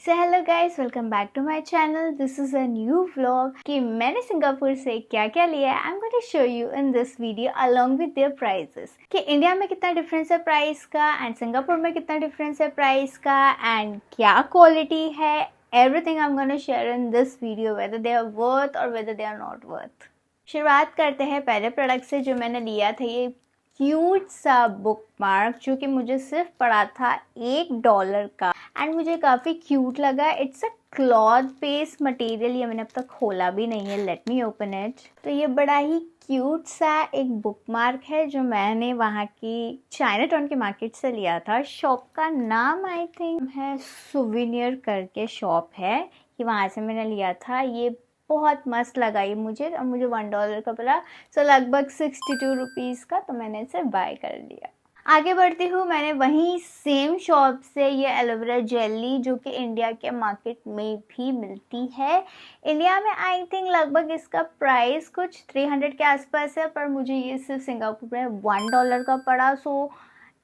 So hello guys, welcome back to my channel. This is a new vlog कि मैंने Singapore से क्या क्या लिया है। I am going to show you in this video along with their prices कि India में कितना डिफरेंस है प्राइस का एंड सिंगापुर में कितना डिफरेंस है प्राइस का एंड क्या क्वालिटी है। Everything I am going to share in this video, whether they are worth और whether they are not worth. शुरुआत करते हैं पहले प्रोडक्ट से जो मैंने लिया था। ये क्यूट सा बुक मार्क जो कि मुझे सिर्फ पड़ा था $1 का एंड मुझे काफ़ी क्यूट लगा। It's a cloth based material. ये मैंने अब तक खोला भी नहीं है। Let me open it. तो ये बड़ा ही क्यूट सा एक बुक मार्क है जो मैंने वहाँ की चाइना टाउन के मार्केट से लिया था। शॉप का नाम आई थिंक है सुविनियर करके शॉप है, कि वहाँ से मैंने लिया था। ये बहुत मस्त लगा ये मुझे, और मुझे $1 का पड़ा, सो लगभग 62 रुपीज़ का, तो मैंने इसे बाय कर लिया। आगे बढ़ती हूँ, मैंने वहीं सेम शॉप से ये एलोवेरा जेली जो कि इंडिया के मार्केट में भी मिलती है। इंडिया में आई थिंक लगभग इसका प्राइस कुछ 300 के आसपास है, पर मुझे ये सिर्फ सिंगापुर में $1 का पड़ा। So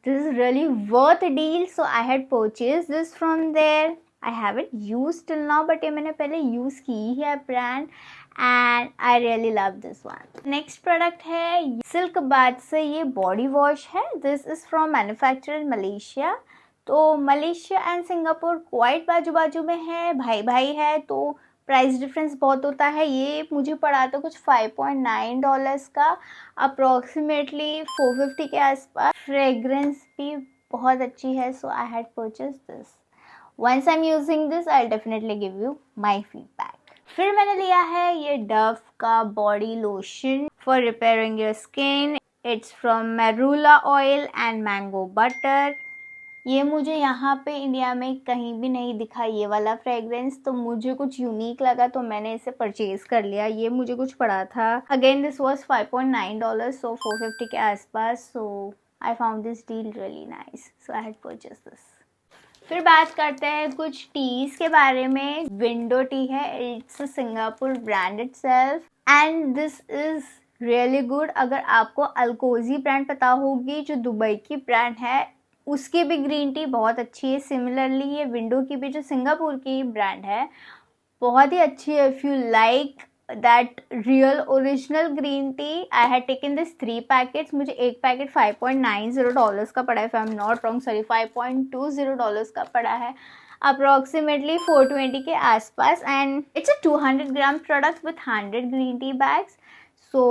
this is really worth deal, so I had purchase this from there. I haven't use till now, but ये मैंने पहले यूज़ की है brand and I really love this one. Next product है सिल्क बाथ से ये body wash है। This is from manufacture in Malaysia. तो मलेशिया एंड सिंगापुर क्वाइट बाजू बाजू में है, भाई भाई है, तो प्राइस डिफरेंस बहुत होता है। ये मुझे पड़ा था कुछ $5.9 का, अप्रोक्सीमेटली 450 के आसपास। फ्रेग्रेंस भी बहुत अच्छी है, so I had purchase this. Once I'm using this, I'll definitely give you my feedback. फिर मैंने लिया है ये डव का body lotion for repairing your skin. It's from marula oil and mango butter. ये मुझे यहाँ पे इंडिया में कहीं भी नहीं दिखा ये वाला फ्रेग्रेंस, तो मुझे कुछ यूनिक लगा तो मैंने इसे परचेज कर लिया। ये मुझे कुछ पड़ा था, अगेन दिस वॉज $5.9, सो 450 के आसपास। So I found this deal really nice, so I had purchase this. फिर बात करते हैं कुछ टीज के बारे में। विंडो टी है, it's Singapore brand itself and this is really good. अगर आपको अल्कोजी ब्रांड पता होगी जो दुबई की ब्रांड है, उसकी भी ग्रीन टी बहुत अच्छी है। सिमिलरली ये विंडो की भी जो सिंगापुर की ब्रांड है बहुत ही अच्छी है। If you like that real original green tea, I had taken this 3 packets. मुझे एक पैकेट $5.90 का पड़ा है, if I am not wrong, sorry $5.20 का पड़ा है, अप्रोक्सीमेटली 420 के आसपास। And it's a 200 gram product with 100 green tea bags. So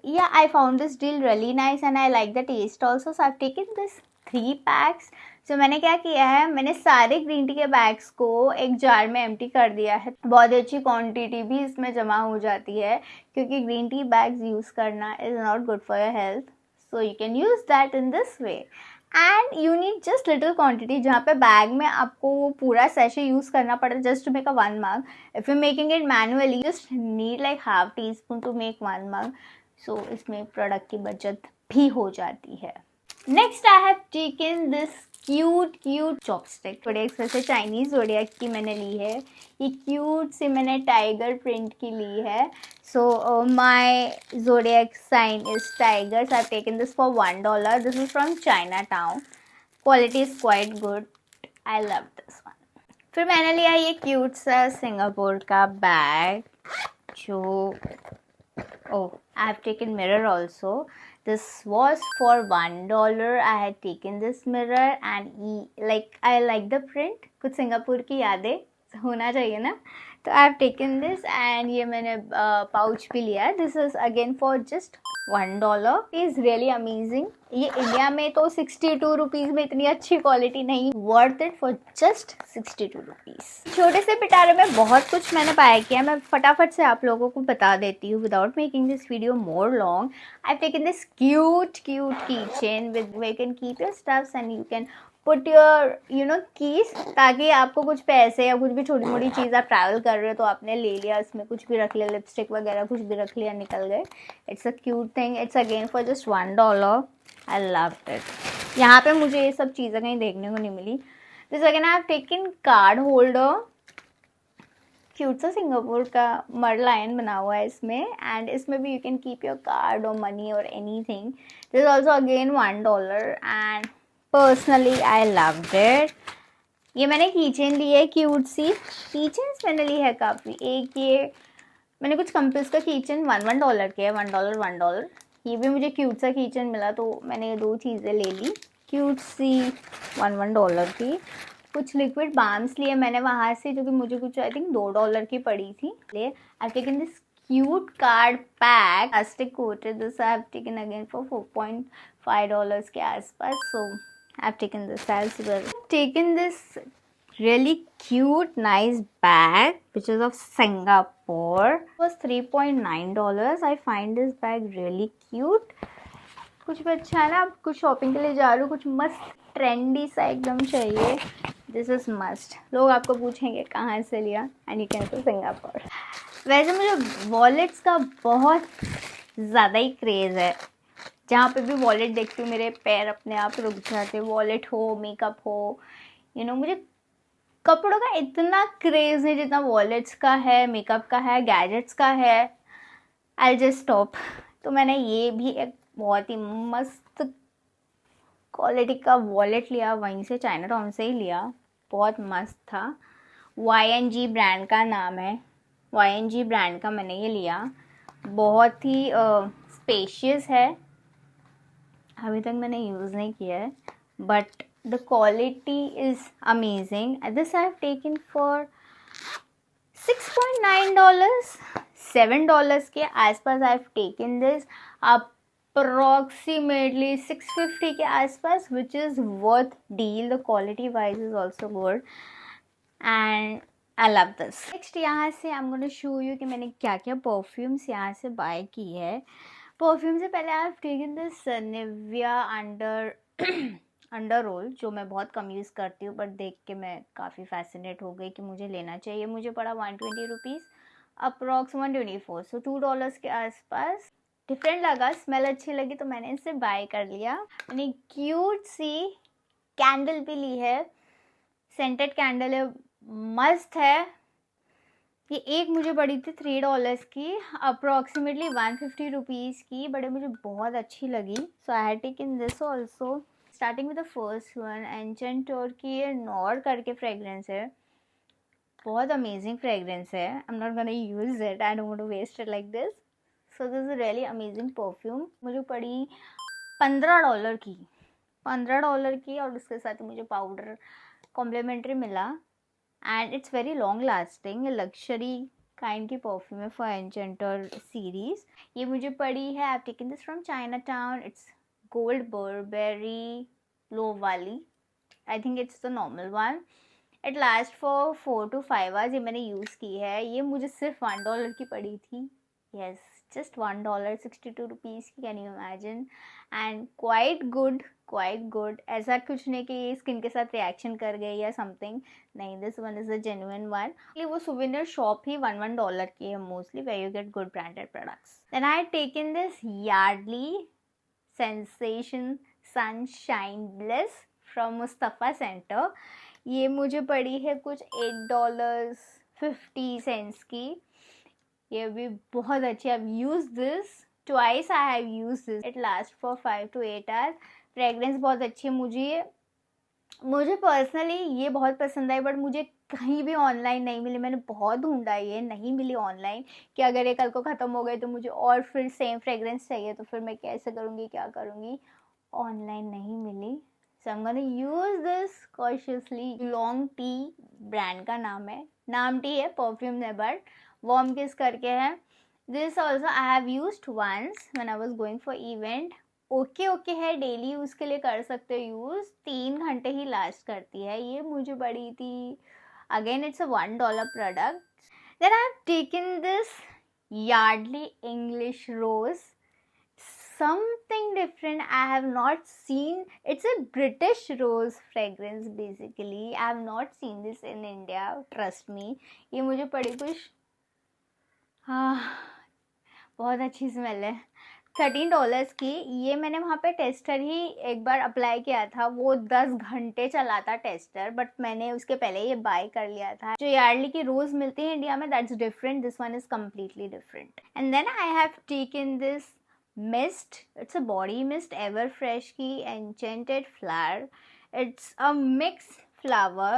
yeah, I found this deal really nice and I like the taste also. So I've taken this 3 packs. So मैंने क्या किया है, मैंने सारे ग्रीन टी के bags को एक jar में एम्प्टी कर दिया है। बहुत अच्छी क्वांटिटी भी इसमें जमा हो जाती है, क्योंकि ग्रीन टी बैग्स यूज़ करना is not good for your health. So you can use that in this way and you need just little quantity, जहाँ पे बैग में आपको वो पूरा सेशे यूज़ करना पड़ता है just to make a 1 mug. If you're making it manually, you just need like half teaspoon to make 1 mug. So इसमें प्रोडक्ट की बचत भी हो जाती है। Next I have taken this cute chopstick. Zodiac से चाइनीज जोडियक की मैंने ली है। ये क्यूट से मैंने टाइगर प्रिंट की ली है। So my zodiac sign is tiger, so I have taken this for $1. This is from Chinatown. Quality is quite good, I love this one. फिर मैंने लिया ये क्यूट सा सिंगापुर का बैग जो I have taken mirror also. This was for $1. I had taken this mirror and I like the print. कुछ Singapore की यादें होना चाहिए ना, तो आई हैव टेकन दिस एंड ये मैंने पाउच भी लिया। This is again for just $1. Is really amazing. ये इंडिया में तो 62 रुपीज़ में इतनी अच्छी क्वालिटी नहीं, worth it for just 62 rupees. छोटे से पिटारे में बहुत कुछ मैंने बाय किया, मैं फटाफट से आप लोगों को बता देती हूँ without making this video more long. I have taken this cute key chain with we can keep your stuffs and you can put your keys, ताकि आपको कुछ पैसे या कुछ भी छोटी मोटी चीज़ आप ट्रैवल कर रहे हो तो आपने ले लिया, इसमें कुछ भी रख लिया, लिपस्टिक वगैरह कुछ भी रख लिया, निकल गए। It's a cute thing. It's again for just $1. I love it. यहाँ पे मुझे ये सब चीज़ें कहीं देखने को नहीं मिली। This again I have taken card holder. Cute सा सिंगापुर का मर लायन बना हुआ है इसमें, एंड इसमें भी you can keep your card और मनी और anything. This also again $1 and personally I loved it. ये मैंने कीचेन ली है क्यूट सी। कीचेन्स मैंने ली है काफ़ी। एक ये मैंने कुछ कंपस का कीचेन $1 के है, $1। ये भी मुझे क्यूट सा कीचेन मिला तो मैंने ये 2 चीज़ें ले ली क्यूट सी $1 की। कुछ लिक्विड बाम्स लिए मैंने वहाँ से, जो कि मुझे कुछ आई थिंक $2 की पड़ी थी। ले आई taken this cute card pack, plastic coated. This I have taken again for $4.5 के आसपास. So I've taken this as well. Taken this really cute nice bag which is of Singapore. It was $3.9. I find this bag really cute. कुछ भी अच्छा है ना, अब कुछ shopping के लिए जा रही हूँ, कुछ मस्त ट्रेंडी सा एकदम चाहिए। This is must. लोग आपको पूछेंगे कहाँ से लिया, and you can say Singapore. वैसे मुझे वॉलेट्स का बहुत ज़्यादा ही क्रेज़ है। जहाँ पे भी वॉलेट देखती हूँ मेरे पैर अपने आप रुक जाते। वॉलेट हो, मेकअप हो, मुझे कपड़ों का इतना क्रेज़ है जितना वॉलेट्स का है, मेकअप का है, गैजेट्स का है। I just stop. तो मैंने ये भी एक बहुत ही मस्त क्वालिटी का वॉलेट लिया, वहीं से चाइना टाउन से ही लिया। बहुत मस्त था। YNG ब्रांड का नाम है। YNG ब्रांड का मैंने ये लिया। बहुत ही स्पेशियस है। अभी तक मैंने यूज़ नहीं किया है, but the quality is amazing. This I have taken for $6.9, $7 के आसपास आई हैव टेकन दिस। approximately $650 के आसपास, which is worth deal. The quality wise is also good and I love this. Next यहाँ से I'm going to show you कि मैंने क्या क्या परफ्यूम्स यहाँ से बाय की है। परफ्यूम से पहले I have taken this Nivea under roll, जो मैं बहुत कम यूज़ करती हूँ, बट देख के मैं काफ़ी फैसिनेट हो गई कि मुझे लेना चाहिए। मुझे पड़ा 120 रुपीज़, अप्रॉक्स 124, सो $2 के आसपास। डिफरेंट लगा, स्मेल अच्छी लगी तो मैंने इसे बाय कर लिया। मैंने क्यूट सी कैंडल भी ली है, सेंटेड कैंडल है, मस्त है। ये एक मुझे पड़ी थी $3 की, अप्रॉक्सीमेटली 150 रुपीज़ की, बट मुझे बहुत अच्छी लगी। So I had taken this also. Starting with the first one, Enchanteur की ये नॉर करके फ्रेगरेंस है। बहुत अमेजिंग फ्रेगरेंस है। I am not gonna use it, I don't want to waste it like this. So this is really amazing perfume. मुझे पड़ी $15 की, $15 की, और उसके साथ मुझे पाउडर कॉम्प्लीमेंट्री मिला। And it's very long lasting, luxury kind की परफ्यूम है फॉर एंचेंटर सीरीज। ये मुझे पड़ी है, I have taken this from Chinatown. It's gold Burberry लो वाली। I think it's the normal one. It last for 4 to 5 hours. ये मैंने यूज़ की है। ये मुझे सिर्फ $1 की पड़ी थी। येस, जस्ट $1, 62 रुपीज़ की, can you imagine. And quite good. ऐसा कुछ नहीं कि ये स्किन के साथ रिएक्शन कर गई या समथिंग, नहीं, this one is a genuine one. वो सुवेनियर शॉप ही $1 की है mostly, where you get good branded products. Then I taken this Yardley sensation sunshine bliss from Mustafa centre. ये मुझे पड़ी है कुछ $8.50 की। ये भी बहुत अच्छी। I have use this twice. I have use this. It last for 5 to 8 hours. Fragrance बहुत अच्छी है। मुझे पर्सनली ये बहुत पसंद आई, बट मुझे कहीं भी ऑनलाइन नहीं मिली। मैंने बहुत ढूंढा, ये नहीं मिली ऑनलाइन, कि अगर ये कल को ख़त्म हो गए तो मुझे और फिर सेम फ्रेगरेंस चाहिए, तो फिर मैं कैसे करूँगी, क्या करूँगी। ऑनलाइन नहीं मिली। So I am gonna use this cautiously. Long tea brand का नाम है, नाम टी है, परफ्यूम है, बट वार्म किस करके है। This also I have used once when I was going for event. Okay है, डेली यूज़ के लिए कर सकते हो यूज़, 3 घंटे ही लास्ट करती है। ये मुझे पड़ी थी, again it's a $1 product. Then I have taken this Yardley English rose, something different I have not seen. It's a British rose fragrance basically. I have not seen this in India, trust me. ये मुझे पड़ी कुछ, हाँ, बहुत अच्छी smell है, $13 की। ये मैंने वहाँ पे टेस्टर ही एक बार अप्लाई किया था, वो 10 घंटे चला था टेस्टर, बट मैंने उसके पहले ये बाय कर लिया था। जो यार्डली की रोज मिलती है इंडिया में, that's different, this one is completely different. And then I have taken this mist. It's a body mist, ever fresh की enchanted flower. It's a mixed flower.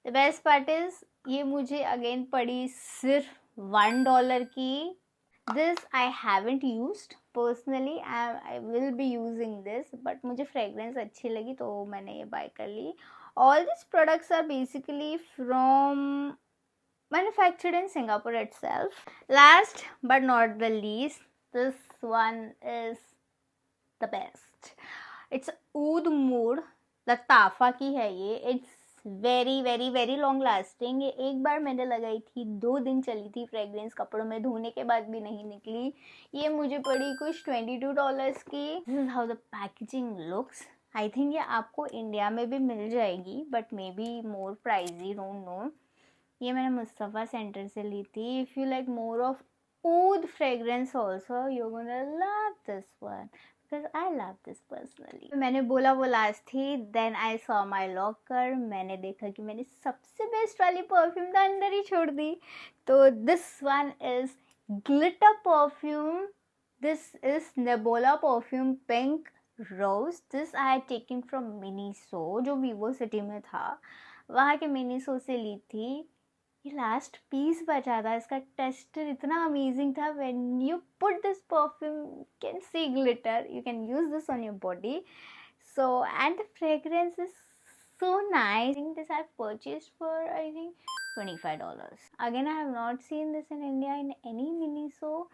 The best part is ये मुझे again पड़ी सिर्फ $1 की. This I haven't used personally. I will be using this, but मुझे fragrance अच्छी लगी तो मैंने ये बाय कर ली. All this products are basically from manufactured in Singapore itself. Last but not the least, this one is the best. It's Oud Mood. लताफा की है ये. It's very very very long lasting. ये एक बार मैंने लगाई थी, 2 दिन चली थी फ्रेग्रेंस, कपड़ों में धोने के बाद भी नहीं निकली. ये मुझे पड़ी कुछ $22 की. This is how the packaging looks. I think ये आपको इंडिया में भी मिल जाएगी, but may be more pricey, don't know. ये मैंने मुस्तफ़ा सेंटर से ली थी. If you like more of oud fragrance also, you're gonna love this one because I love this personally. मैंने बोला वो लास्ट थी. Then I saw my locker. मैंने देखा कि मैंने सबसे बेस्ट वाली परफ्यूम तो अंदर ही छोड़ दी. तो this one is glitter perfume. This is nebula perfume pink rose. This I had taken from Miniso, जो वीवो सिटी में था. वहाँ के मिनीसो से ली थी. ये लास्ट पीस बचा था. इसका टेक्सचर इतना अमेजिंग था. When you put this perfume, you can see glitter. You can use this on your body. So and the fragrance is so nice. I think this I've purchased for I think $25. Again, I have not seen this in India in any Miniso.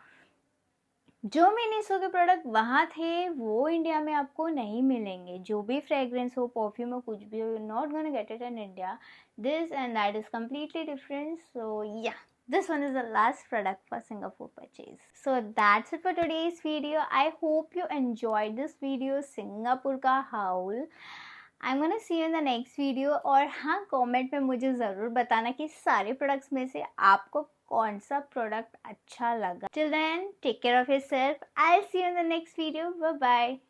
जो Miniso के product वहाँ थे वो India में आपको नहीं मिलेंगे. जो भी फ्रेग्रेंस हो, परफ्यूम हो, कुछ भी हो, you're not gonna get it in India. This and that is completely different. So yeah, this one is the last product for Singapore purchase. So that's it for today's video. I hope you enjoyed this video, Singapore का हाउल. I'm gonna see you in the next video. और हाँ, comment में मुझे ज़रूर बताना कि सारे products में से आपको कौन सा प्रोडक्ट अच्छा लगा. Till then, take care of yourself. I'll see you in the next video. Bye bye.